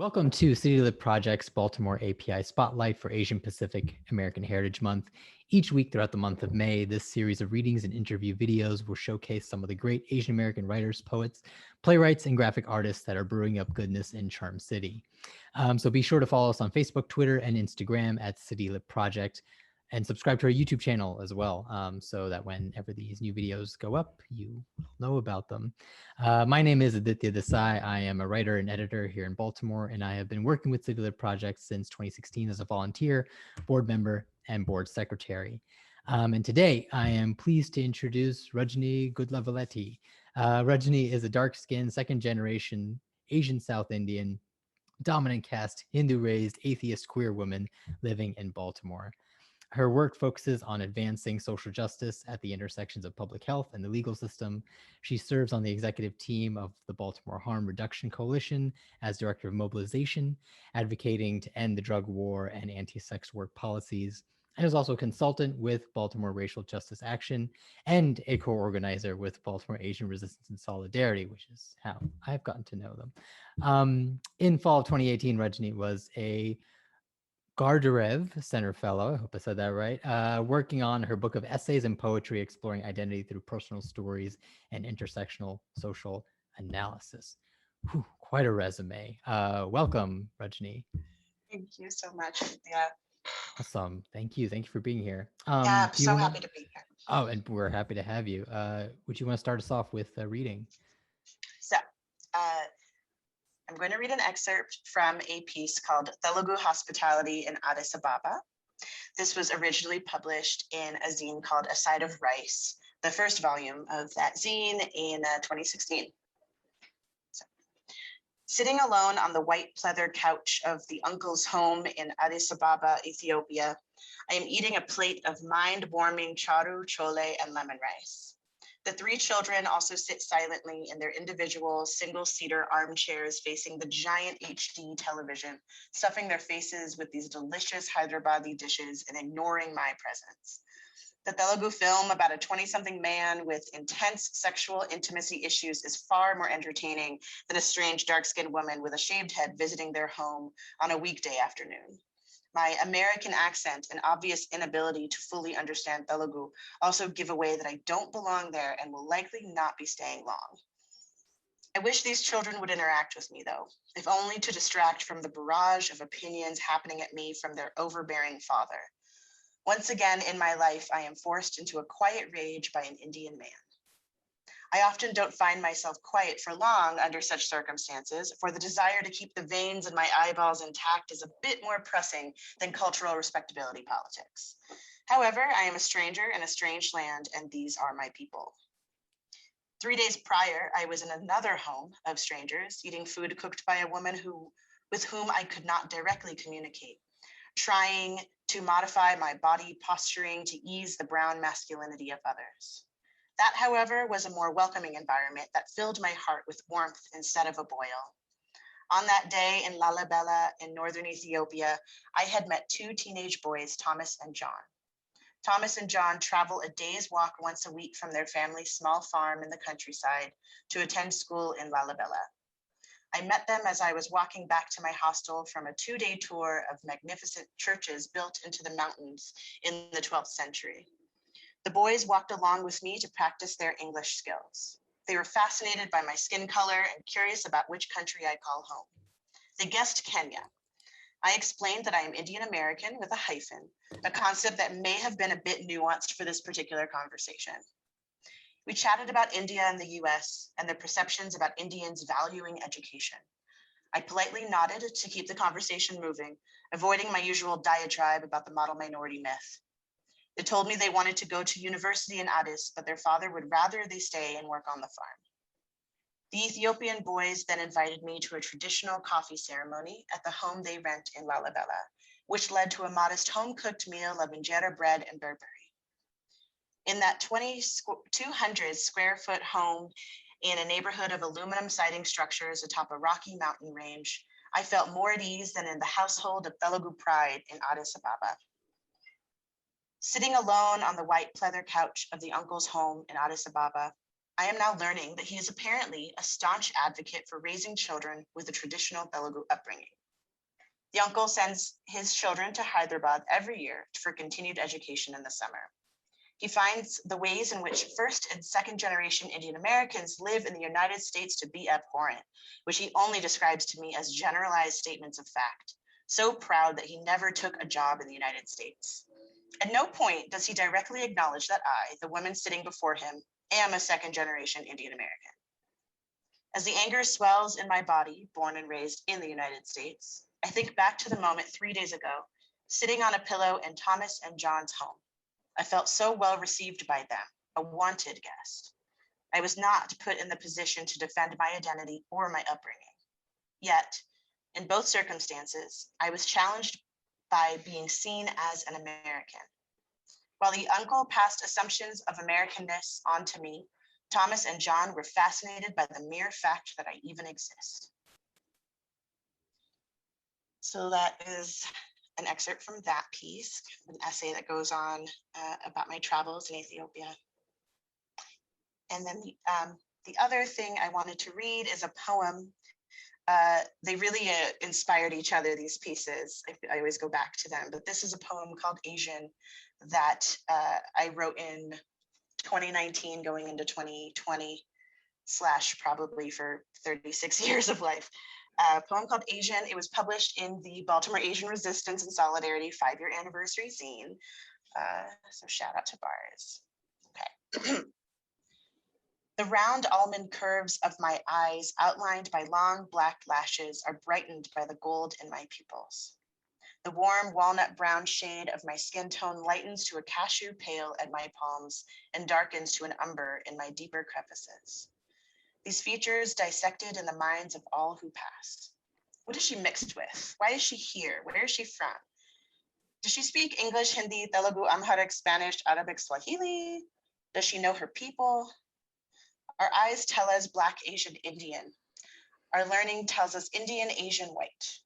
Welcome to CityLit Project's Baltimore API Spotlight for Asian Pacific American Heritage Month. Each week throughout the month of May, this series of readings and interview videos will showcase some of the great Asian American writers, poets, playwrights, and graphic artists that are brewing up goodness in Charm City. So be sure to follow us on Facebook, Twitter, and Instagram at CityLit Project, and subscribe to our YouTube channel as well, so that whenever these new videos go up, you will know about them. My name is Aditya Desai. I am a writer and editor here in Baltimore, and I have been working with CityLit Project since 2016 as a volunteer, board member, and board secretary. And today, I am pleased to introduce Rajani Gudlavalleti. Rajani is a dark-skinned, second-generation Asian South Indian, dominant-caste, Hindu-raised, atheist queer woman living in Baltimore. Her work focuses on advancing social justice at the intersections of public health and the legal system. She serves on the executive team of the Baltimore Harm Reduction Coalition as director of mobilization, advocating to end the drug war and anti-sex work policies, and is also a consultant with Baltimore Racial Justice Action and a co-organizer with Baltimore Asian Resistance and Solidarity, which is how I've gotten to know them. In fall of 2018, Rajani was a Gardarev Center Fellow, I hope I said that right, working on her book of essays and poetry exploring identity through personal stories and intersectional social analysis. Whew, quite a resume. Welcome, Rajani. Thank you so much. Yeah. Awesome. Thank you. Thank you for being here. Yeah, I'm so happy to be here. Oh, and we're happy to have you. Would you want to start us off with a reading? So, I'm going to read an excerpt from a piece called Telugu Hospitality in Addis Ababa. This was originally published in a zine called A Side of Rice, the first volume of that zine in 2016. So, sitting alone on the white pleather couch of the uncle's home in Addis Ababa, Ethiopia, I am eating a plate of mind-warming charu, chole, and lemon rice. The three children also sit silently in their individual single-seater armchairs facing the giant HD television, stuffing their faces with these delicious Hyderabadi dishes and ignoring my presence. The Telugu film about a 20-something man with intense sexual intimacy issues is far more entertaining than a strange dark-skinned woman with a shaved head visiting their home on a weekday afternoon. My American accent and obvious inability to fully understand Telugu also give away that I don't belong there and will likely not be staying long. I wish these children would interact with me though, if only to distract from the barrage of opinions happening at me from their overbearing father. Once again in my life, I am forced into a quiet rage by an Indian man. I often don't find myself quiet for long under such circumstances, for the desire to keep the veins in my eyeballs intact is a bit more pressing than cultural respectability politics. However, I am a stranger in a strange land, and these are my people. 3 days prior, I was in another home of strangers, eating food cooked by a woman with whom I could not directly communicate, trying to modify my body posturing to ease the brown masculinity of others. That, however, was a more welcoming environment that filled my heart with warmth instead of a boil. On that day in Lalibela in northern Ethiopia, I had met two teenage boys, Thomas and John. Thomas and John travel a day's walk once a week from their family's small farm in the countryside to attend school in Lalibela. I met them as I was walking back to my hostel from a 2-day tour of magnificent churches built into the mountains in the 12th century. The boys walked along with me to practice their English skills. They were fascinated by my skin color and curious about which country I call home. They guessed Kenya. I explained that I am Indian American with a hyphen, a concept that may have been a bit nuanced for this particular conversation. We chatted about India and the US and their perceptions about Indians valuing education. I politely nodded to keep the conversation moving, avoiding my usual diatribe about the model minority myth. They told me they wanted to go to university in Addis, but their father would rather they stay and work on the farm. The Ethiopian boys then invited me to a traditional coffee ceremony at the home they rent in Lalibela, which led to a modest home-cooked meal of injera bread and berberi. In that 200 square foot home in a neighborhood of aluminum siding structures atop a rocky mountain range, I felt more at ease than in the household of Telugu pride in Addis Ababa. Sitting alone on the white pleather couch of the uncle's home in Addis Ababa, I am now learning that he is apparently a staunch advocate for raising children with a traditional Telugu upbringing. The uncle sends his children to Hyderabad every year for continued education in the summer. He finds the ways in which first and second generation Indian Americans live in the United States to be abhorrent, which he only describes to me as generalized statements of fact, so proud that he never took a job in the United States. At no point does he directly acknowledge that I, the woman sitting before him, am a second generation Indian American. As the anger swells in my body, born and raised in the United States, I think back to the moment 3 days ago, sitting on a pillow in Thomas and John's home. I felt so well received by them, a wanted guest. I was not put in the position to defend my identity or my upbringing. Yet, in both circumstances, I was challenged by being seen as an American. While the uncle passed assumptions of Americanness onto me, Thomas and John were fascinated by the mere fact that I even exist. So that is an excerpt from that piece, an essay that goes on about my travels in Ethiopia. And then the other thing I wanted to read is a poem. They really inspired each other, these pieces. I always go back to them, but this is a poem called Asian that I wrote in 2019 going into 2020 / probably for 36 years of life. A poem called Asian. It was published in the Baltimore Asian Resistance and Solidarity 5-year anniversary zine. So shout out to Bars. Okay. The round almond curves of my eyes, outlined by long black lashes, are brightened by the gold in my pupils. The warm walnut brown shade of my skin tone lightens to a cashew pale at my palms and darkens to an umber in my deeper crevices. These features dissected in the minds of all who pass. What is she mixed with? Why is she here? Where is she from? Does she speak English, Hindi, Telugu, Amharic, Spanish, Arabic, Swahili? Does she know her people? Our eyes tell us Black, Asian, Indian. Our learning tells us Indian, Asian, white.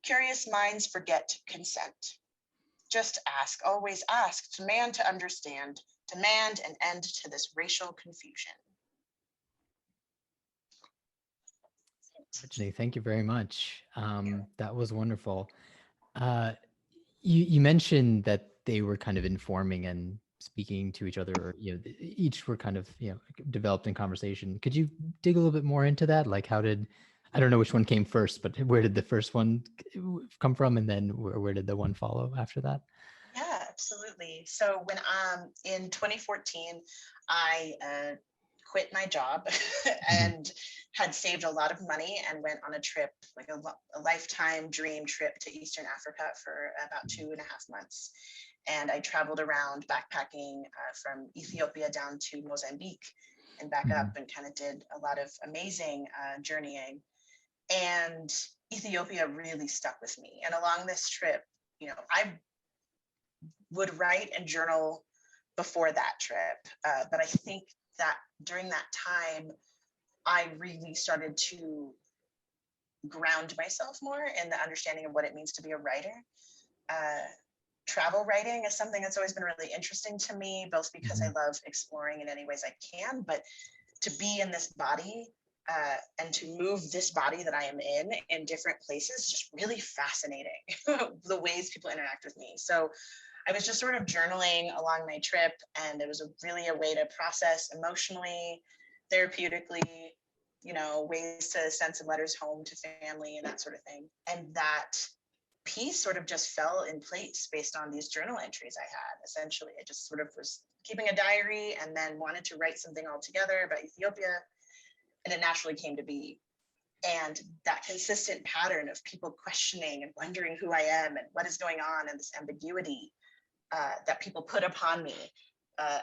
Curious minds forget consent. Just ask, always ask, demand to understand, demand an end to this racial confusion. Rajani, thank you very much. That was wonderful. You mentioned that they were kind of informing and speaking to each other, or each were kind of developed in conversation. Could you dig a little bit more into that? Like, how did, I don't know which one came first, but where did the first one come from, and then where did the one follow after that? Yeah, absolutely. So when in 2014, I quit my job and had saved a lot of money and went on a trip, like a lifetime dream trip to Eastern Africa for about 2.5 months. And I traveled around backpacking from Ethiopia down to Mozambique and back up, and kind of did a lot of amazing journeying. And Ethiopia really stuck with me. And along this trip, I would write and journal before that trip. But I think that during that time, I really started to ground myself more in the understanding of what it means to be a writer. Travel writing is something that's always been really interesting to me, both because I love exploring in any ways I can, but to be in this body and to move this body that I am in different places is just really fascinating, the ways people interact with me. So I was just sort of journaling along my trip, and it was really a way to process emotionally, therapeutically, ways to send some letters home to family and that sort of thing. And that piece sort of just fell in place based on these journal entries I had. Essentially, I just sort of was keeping a diary and then wanted to write something all together about Ethiopia, and it naturally came to be. And that consistent pattern of people questioning and wondering who I am and what is going on, and this ambiguity that people put upon me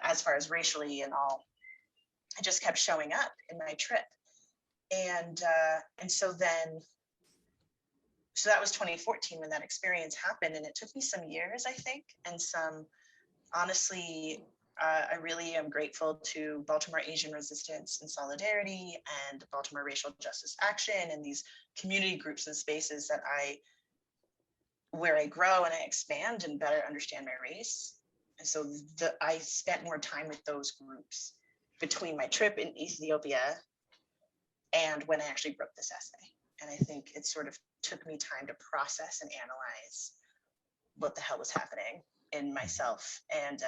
as far as racially and all, it just kept showing up in my trip. And so that was 2014 when that experience happened, and it took me some years, I think, and honestly, I really am grateful to Baltimore Asian Resistance and Solidarity and Baltimore Racial Justice Action and these community groups and spaces where I grow and I expand and better understand my race. And so I spent more time with those groups between my trip in Ethiopia and when I actually wrote this essay. And I think it sort of took me time to process and analyze what the hell was happening in myself. And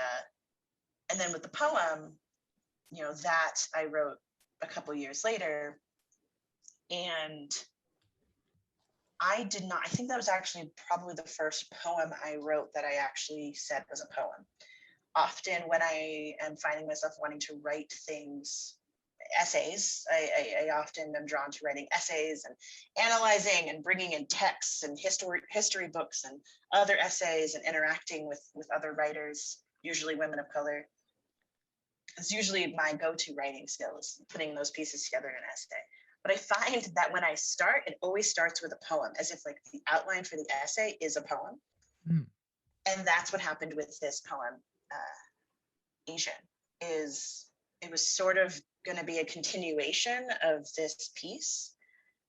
then with the poem, that I wrote a couple years later. And I think that was actually probably the first poem I wrote that I actually said was a poem. Often when I am finding myself wanting to write things, essays, I often am drawn to writing essays and analyzing and bringing in texts and history books and other essays and interacting with other writers, usually women of color. It's usually my go-to writing skills, putting those pieces together in an essay. But I find that when I start, it always starts with a poem, as if like the outline for the essay is a poem. Mm. And that's what happened with this poem, Asian. It was sort of going to be a continuation of this piece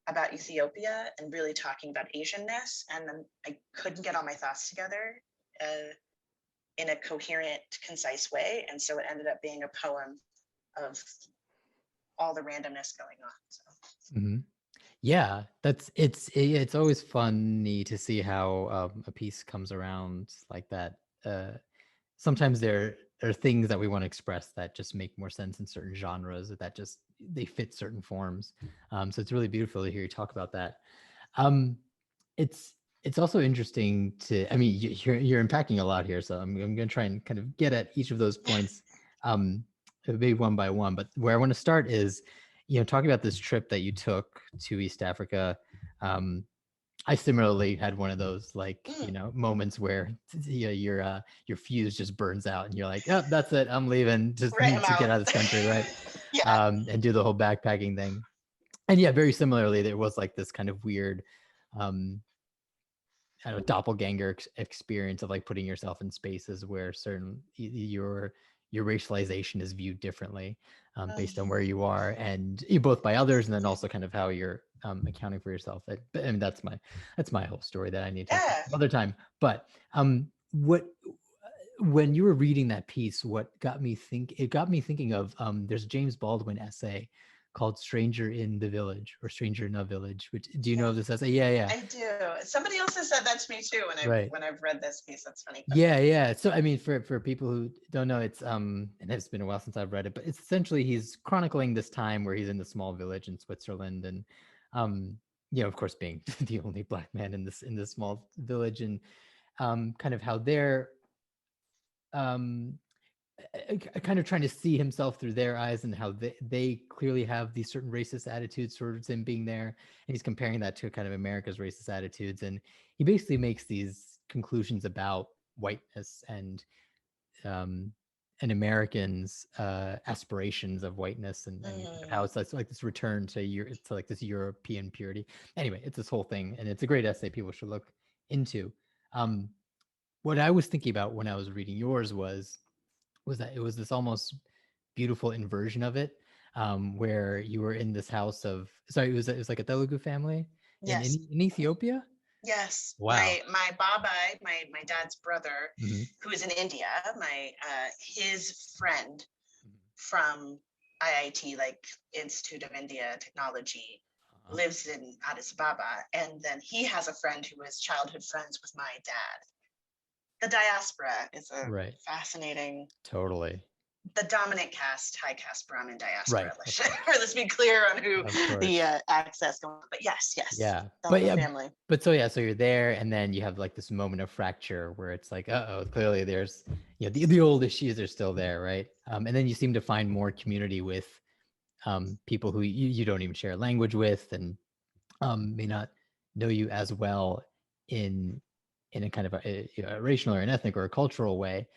about Ethiopia and really talking about Asianness. And then I couldn't get all my thoughts together in a coherent, concise way. And so it ended up being a poem of all the randomness going on. So. Mm-hmm. Yeah, it's always funny to see how a piece comes around like that. Sometimes there are things that we want to express that just make more sense in certain genres, that just they fit certain forms. So it's really beautiful to hear you talk about that. It's also interesting to, I mean, you're unpacking a lot here, so I'm going to try and kind of get at each of those points, maybe one by one. But where I want to start is, talking about this trip that you took to East Africa. I similarly had one of those moments where your fuse just burns out and you're like, oh, that's it, I'm leaving, just right, need to get out of this country, right? Yeah. And do the whole backpacking thing. And yeah, very similarly, there was like this kind of weird I don't know, doppelganger experience of like putting yourself in spaces where certain your racialization is viewed differently based on where you are, and both by others, and then also kind of how you're accounting for yourself. And that's my whole story that I need to talk about another time. But when you were reading that piece, what got me thinking of there's a James Baldwin essay called Stranger in the Village, or Stranger in a Village, which, do you know of this essay? Yeah. I do. Somebody else has said that to me too when I've read this piece. That's funny. Yeah. So I mean, for people who don't know, it's and it's been a while since I've read it, but it's essentially he's chronicling this time where he's in the small village in Switzerland, and of course, being the only Black man in this small village, and kind of how they're kind of trying to see himself through their eyes, and how they clearly have these certain racist attitudes towards him being there, and he's comparing that to kind of America's racist attitudes, and he basically makes these conclusions about whiteness and Americans' aspirations of whiteness, and how it's like this return to like this European purity. Anyway, it's this whole thing, and it's a great essay people should look into. What I was thinking about when I was reading yours was that it was this almost beautiful inversion of it, where you were in this house of, sorry, it was like a Telugu family in Ethiopia. Yes. Wow. My babai, my dad's brother, who is in India, his friend from IIT, like Institute of India Technology, lives in Addis Ababa, and then he has a friend who was childhood friends with my dad. The diaspora is a fascinating. Totally. The dominant caste, high caste Brahmin diaspora. Let's be clear on who the access going on. But yes. Yeah. Family. But so you're there, and then you have like this moment of fracture where it's like, clearly there's the old issues are still there, right? And then you seem to find more community with people who you don't even share a language with, and may not know you as well in a kind of a racial or an ethnic or a cultural way,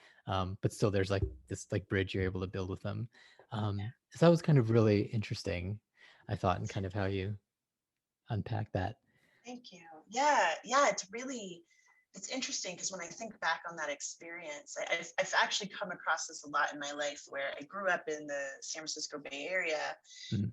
but still there's like this like bridge you're able to build with them. So that was kind of really interesting, I thought, and kind of how you unpack that. Thank you. Yeah, it's interesting, because when I think back on that experience, I've actually come across this a lot in my life, where I grew up in the San Francisco Bay Area,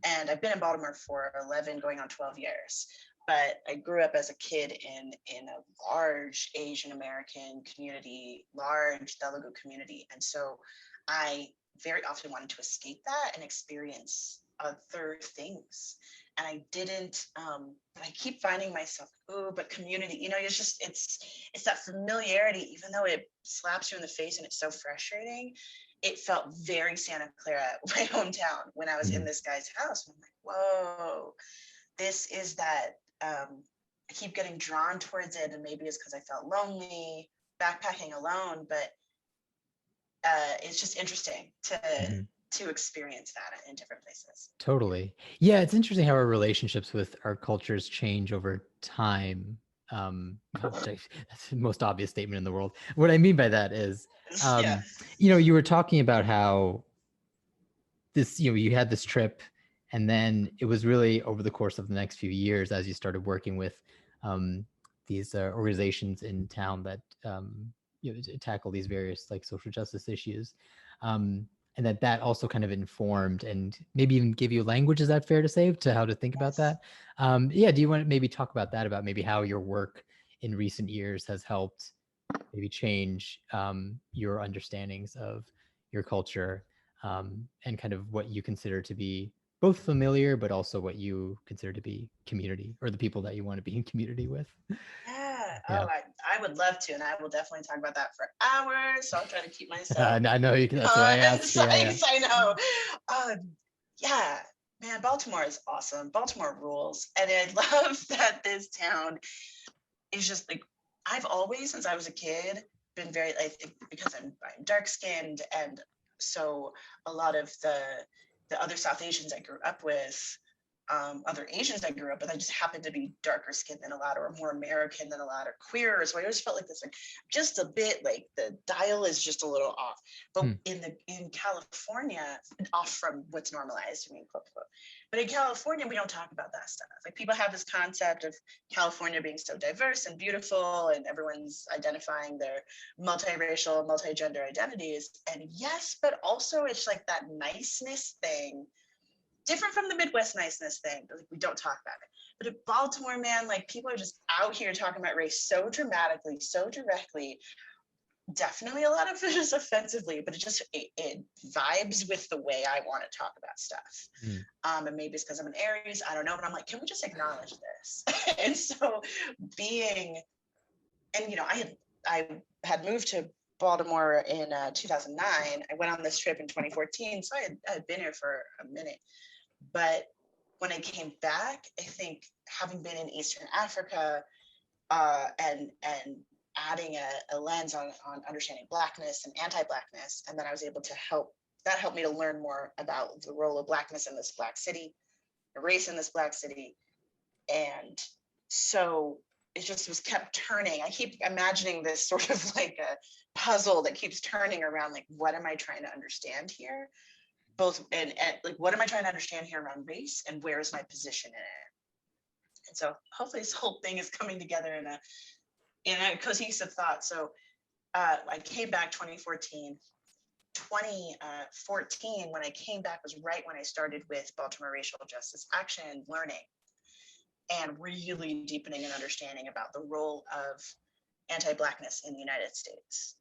and I've been in Baltimore for 11 going on 12 years. But I grew up as a kid in a large Asian American community, large Telugu community. And so I very often wanted to escape that and experience other things. And I didn't, but I keep finding myself, oh, but community, it's that familiarity, even though it slaps you in the face and it's so frustrating. It felt very Santa Clara, my hometown, when I was in this guy's house. And I'm like, whoa, this is that, I keep getting drawn towards it. And maybe it's because I felt lonely backpacking alone, but it's just interesting to experience that in different places. Totally. Yeah, it's interesting how our relationships with our cultures change over time. That's the most obvious statement in the world. What I mean by that is, Yeah. you were talking about how this, you had this trip, and then it was really over the course of the next few years as you started working with these organizations in town that tackle these various like social justice issues. And that also kind of informed and maybe even give you language, is that fair to say, to how to think about that? Yeah, do you want to maybe talk about that, about maybe how your work in recent years has helped maybe change your understandings of your culture, and kind of what you consider to be both familiar, but also what you consider to be community, or the people that you want to be in community with? Yeah. Yeah. Oh, I would love to, and I will definitely talk about that for hours. So I'll try to keep myself I know you can. That's why I asked. Yeah. I know. Yeah, man, Baltimore is awesome. Baltimore rules, and I love that this town is just like, I've always, since I was a kid, been very, I think because I'm dark skinned, and so a lot of the other South Asians I grew up with, other Asians I grew up with, I just happened to be darker skinned than a lot, or more American than a lot, or queer. So I always felt like this, like just a bit like the dial is just a little off. But in California, off from what's normalized, I mean, quote, quote. But in California, we don't talk about that stuff. Like, people have this concept of California being so diverse and beautiful, and everyone's identifying their multiracial, multi-gender identities. And yes, but also it's like that niceness thing, different from the Midwest niceness thing, but like, we don't talk about it. But in Baltimore, man, like, people are just out here talking about race so dramatically, so directly. Definitely a lot of it is offensively, but it vibes with the way I want to talk about stuff. And maybe it's because I'm an Aries, I don't know, but I'm like, can we just acknowledge this? And so I had moved to Baltimore in 2009. I went on this trip in 2014, so I had been here for a minute. But when I came back, I think having been in Eastern Africa, and adding a lens on understanding Blackness and anti-Blackness, and then I was able to help me to learn more about the role of Blackness in this Black city, the race in this Black city. And so it just was kept turning. I keep imagining this sort of like a puzzle that keeps turning around, like, what am I trying to understand here? Both, and like, what am I trying to understand here around race, and where is my position in it? And so hopefully this whole thing is coming together in a cohesive thought. So I came back 2014. 2014, when I came back, was right when I started with Baltimore Racial Justice Action, learning and really deepening an understanding about the role of anti-Blackness in the United States.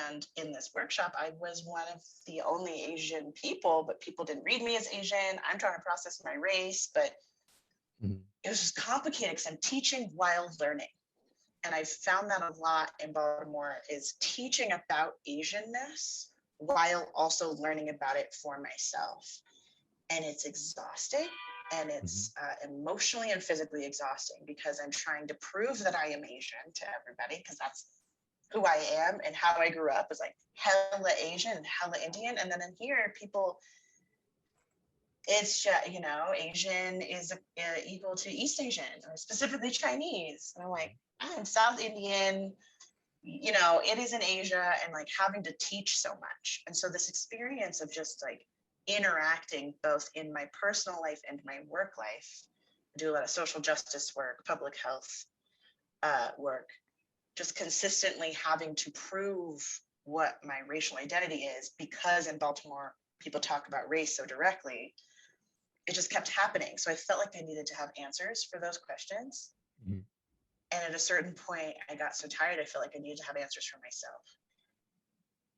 And in this workshop, I was one of the only Asian people, but people didn't read me as Asian. I'm trying to process my race, but it was just complicated because I'm teaching while learning. And I've found that a lot in Baltimore, is teaching about Asianness while also learning about it for myself. And it's exhausting, and it's emotionally and physically exhausting, because I'm trying to prove that I am Asian to everybody, because that's who I am, and how I grew up was like hella Asian and hella Indian. And then in here, people, it's just, Asian is equal to East Asian, or specifically Chinese. And I'm like, I'm South Indian, it is in Asia, and like having to teach so much. And so this experience of just like interacting both in my personal life and my work life, I do a lot of social justice work, public health work, just consistently having to prove what my racial identity is, because in Baltimore, people talk about race so directly. It just kept happening. So I felt like I needed to have answers for those questions. And at a certain point, I got so tired, I felt like I needed to have answers for myself.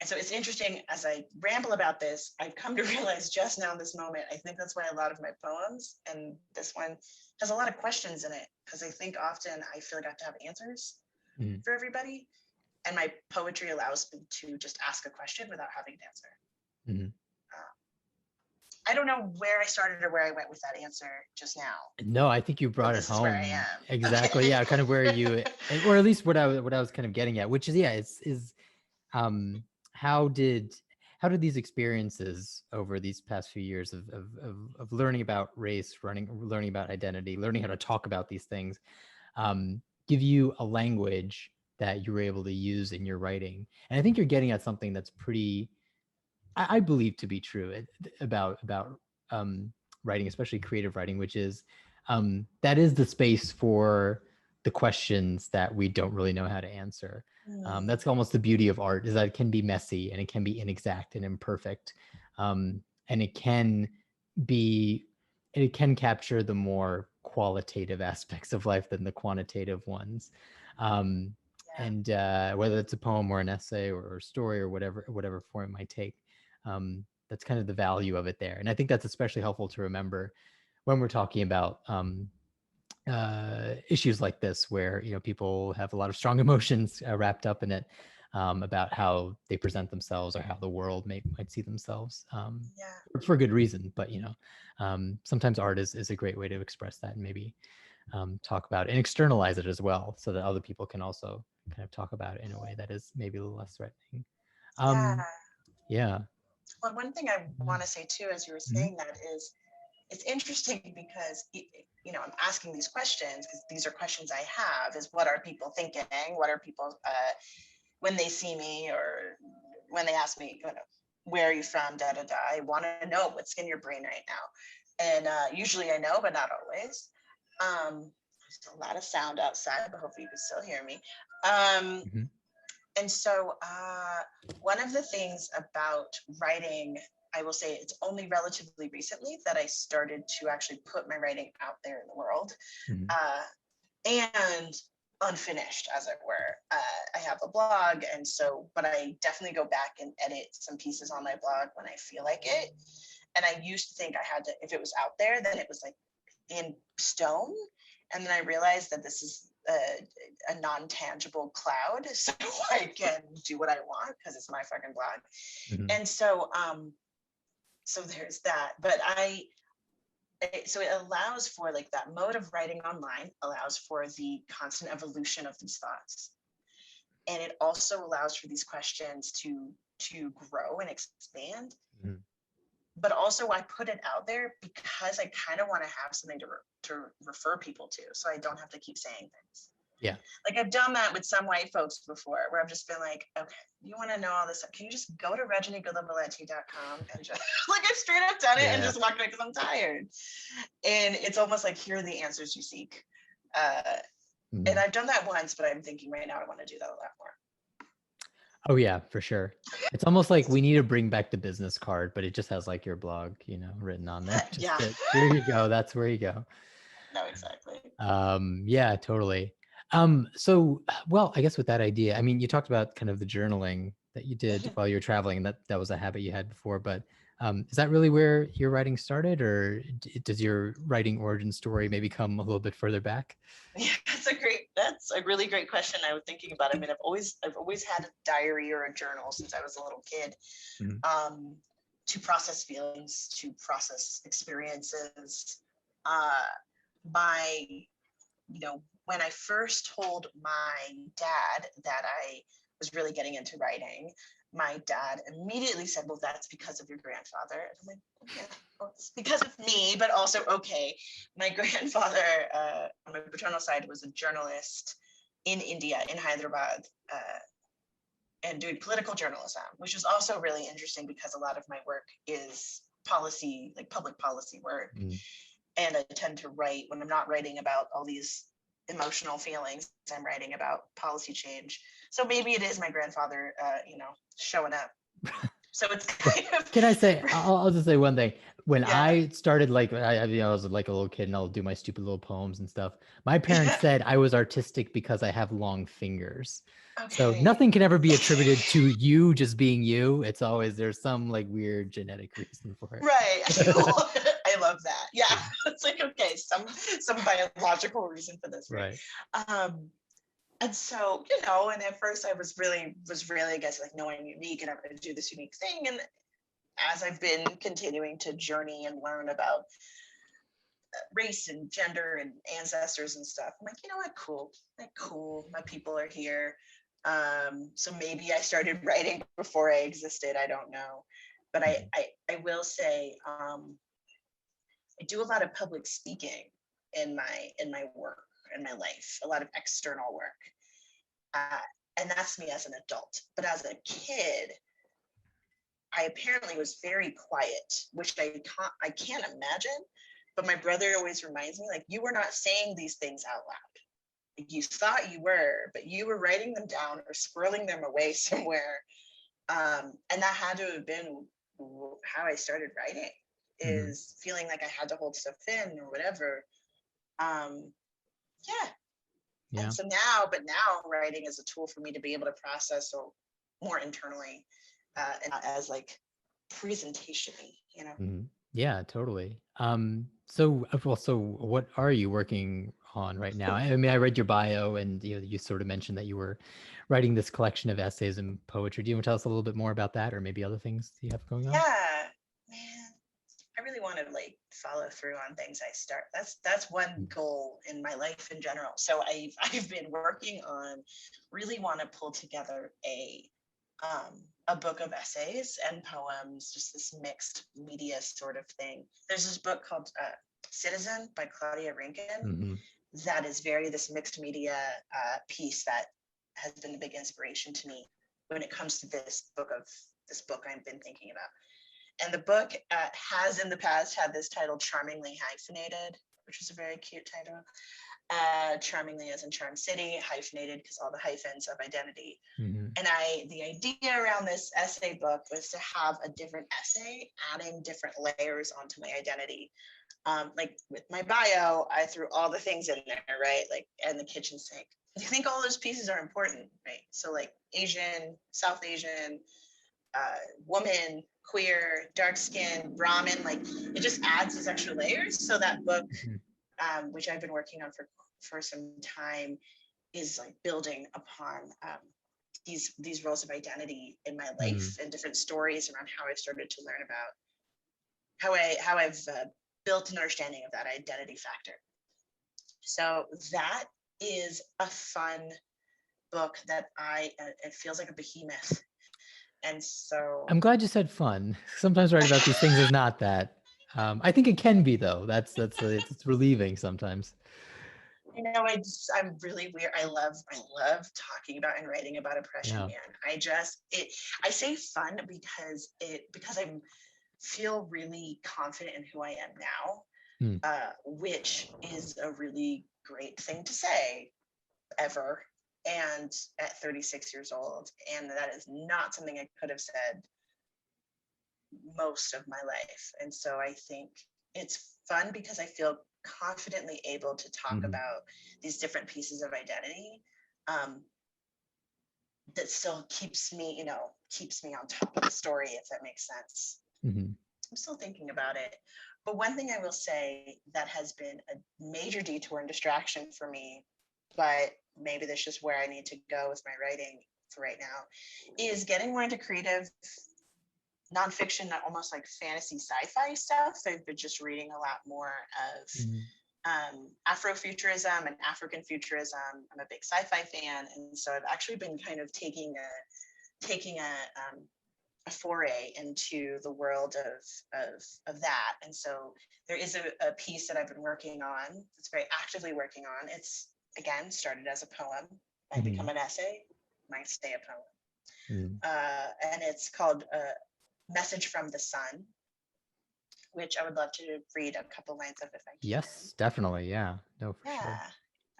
And so it's interesting as I ramble about this, I've come to realize just now in this moment, I think that's why a lot of my poems, and this one has a lot of questions in it, because I think often I feel like I have to have answers for everybody. And my poetry allows me to just ask a question without having an answer. I don't know where I started or where I went with that answer just now. No, I think you brought it This is home. where I am. Exactly. Okay. Yeah, kind of where you, or at least what I was kind of getting at, which is, yeah, is how did these experiences over these past few years of learning about race, learning about identity, learning how to talk about these things, give you a language that you were able to use in your writing? And I think you're getting at something that's pretty, I believe to be true about writing, especially creative writing, which is that is the space for the questions that we don't really know how to answer. That's almost the beauty of art, is that it can be messy and it can be inexact and imperfect, and it can capture the more qualitative aspects of life than the quantitative ones. And whether it's a poem or an essay or a story or whatever form it might take, that's kind of the value of it there. And I think that's especially helpful to remember when we're talking about issues like this, where people have a lot of strong emotions wrapped up in it, about how they present themselves or how the world might see themselves, for good reason. But sometimes art is a great way to express that, and maybe talk about it and externalize it as well, so that other people can also kind of talk about it in a way that is maybe a little less threatening. Yeah. Well, one thing I want to say too, as you were saying that, is it's interesting because I'm asking these questions because these are questions I have, is what are people thinking? What are people when they see me, or when they ask me, where are you from? Da da da. I want to know what's in your brain right now. And usually I know, but not always. There's a lot of sound outside, but hopefully you can still hear me. And so one of the things about writing, I will say it's only relatively recently that I started to actually put my writing out there in the world, and unfinished, as it were. I have a blog, and so, but I definitely go back and edit some pieces on my blog when I feel like it. And I used to think I had to, if it was out there, then it was like in stone. And then I realized that this is a non-tangible cloud, so I can do what I want because it's my fucking blog. And so so there's that. But so it allows for, like, that mode of writing online allows for the constant evolution of these thoughts, and it also allows for these questions to grow and expand. But also I put it out there because I kind of want to have something to refer people to, so I don't have to keep saying things. Yeah. Like, I've done that with some white folks before, where I've just been like, okay, you want to know all this stuff? Can you just go to RajaniGudlavalleti.com and just, like, I've straight up done it and just walked away because I'm tired. And it's almost like, here are the answers you seek. And I've done that once, but I'm thinking right now I want to do that a lot more. Oh yeah, for sure. It's almost like we need to bring back the business card, but it just has like your blog, written on there. Here you go. That's where you go. No, exactly. Yeah, totally. So, well, I guess with that idea, I mean, you talked about kind of the journaling that you did while you were traveling, and that was a habit you had before, but is that really where your writing started, or does your writing origin story maybe come a little bit further back? Yeah, that's a really great question. I was thinking about it. I mean, I've always had a diary or a journal since I was a little kid, to process feelings, to process experiences. When I first told my dad that I was really getting into writing, my dad immediately said, well, that's because of your grandfather. And I'm like, yeah, well, it's because of me, but also, okay. My grandfather, on my paternal side, was a journalist in India, in Hyderabad, and doing political journalism, which is also really interesting because a lot of my work is policy, like public policy work. And I tend to write, when I'm not writing about all these emotional feelings, I'm writing about policy change. So maybe it is my grandfather, showing up. So it's kind of. Can I say, I'll just say one thing. When Yeah. I started, like, I was like a little kid and I'll do my stupid little poems and stuff. My parents said I was artistic because I have long fingers. So Okay. nothing can ever be attributed to you just being you. It's always, there's some like weird genetic reason for it. Right. I love that. Yeah. It's like, okay, some biological reason for this, right? And so, and at first I was really, I guess, like, no, I'm unique and I'm going to do this unique thing. And as I've been continuing to journey and learn about race and gender and ancestors and stuff, I'm like, you know what, cool. My people are here. So maybe I started writing before I existed. I don't know. But I will say, I do a lot of public speaking in my work, in my life, a lot of external work. And that's me as an adult. But as a kid, I apparently was very quiet, which I can't imagine. But my brother always reminds me, like, you were not saying these things out loud. Like, you thought you were, but you were writing them down or squirreling them away somewhere. And that had to have been how I started writing, is feeling like I had to hold stuff in or whatever. Yeah. And so now writing is a tool for me to be able to process more internally, and not as like presentation-y, Yeah, totally. So what are you working on right now? I mean, I read your bio and you sort of mentioned that you were writing this collection of essays and poetry. Do you want to tell us a little bit more about that, or maybe other things you have going on? Yeah, man, I really want to like follow through on things I start. That's one goal in my life in general. So I've been working on, really want to pull together a book of essays and poems, just this mixed media sort of thing. There's this book called Citizen by Claudia Rankine that is this mixed media piece that has been a big inspiration to me when it comes to this book I've been thinking about. And the book has in the past had this title, Charmingly Hyphenated, which is a very cute title. Charmingly as in Charm City, hyphenated because all the hyphens of identity. And the idea around this essay book was to have a different essay adding different layers onto my identity. Like with my bio, I threw all the things in there, right? Like, and the kitchen sink. I think all those pieces are important, right? So like Asian, South Asian, woman, queer, dark skin, Brahmin, like it just adds these extra layers. So that book, which I've been working on for some time, is like building upon these roles of identity in my life and different stories around how I've started to learn about how I've built an understanding of that identity factor. So that is a fun book that it feels like a behemoth. And so I'm glad you said fun. Sometimes writing about these things is not that. I think it can be though. It's relieving sometimes. I'm really weird. I love talking about and writing about oppression, man. I say fun because I feel really confident in who I am now, which is a really great thing to say ever. And at 36 years old, and that is not something I could have said most of my life. And so I think it's fun because I feel confidently able to talk about these different pieces of identity, that still keeps me on top of the story, if that makes sense. I'm still thinking about it. But one thing I will say that has been a major detour and distraction for me, but maybe that's just where I need to go with my writing for right now, is getting more into creative nonfiction, almost like fantasy sci-fi stuff. I've been just reading a lot more of Afrofuturism and African futurism. I'm a big sci-fi fan, and so I've actually been kind of taking a foray into the world of that. And so there is a piece that I've been working on, that's very actively working on. It's, again, started as a poem, might become an essay, might stay a poem. And it's called Message from the Sun, which I would love to read a couple lines of if I can. Yes, definitely. Yeah. No, for sure.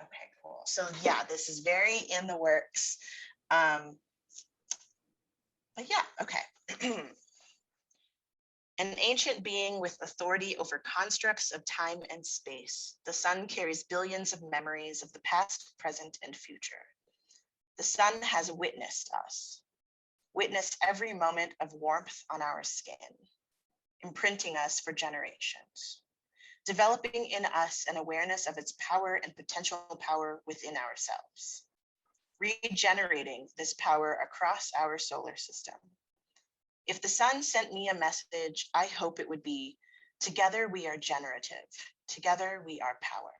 Okay, cool. So yeah, this is very in the works. But yeah, okay. An ancient being with authority over constructs of time and space, the sun carries billions of memories of the past, present, and future. The sun has witnessed us, witnessed every moment of warmth on our skin, imprinting us for generations, developing in us an awareness of its power and potential power within ourselves, regenerating this power across our solar system. If the sun sent me a message, I hope it would be, together we are generative, together we are power.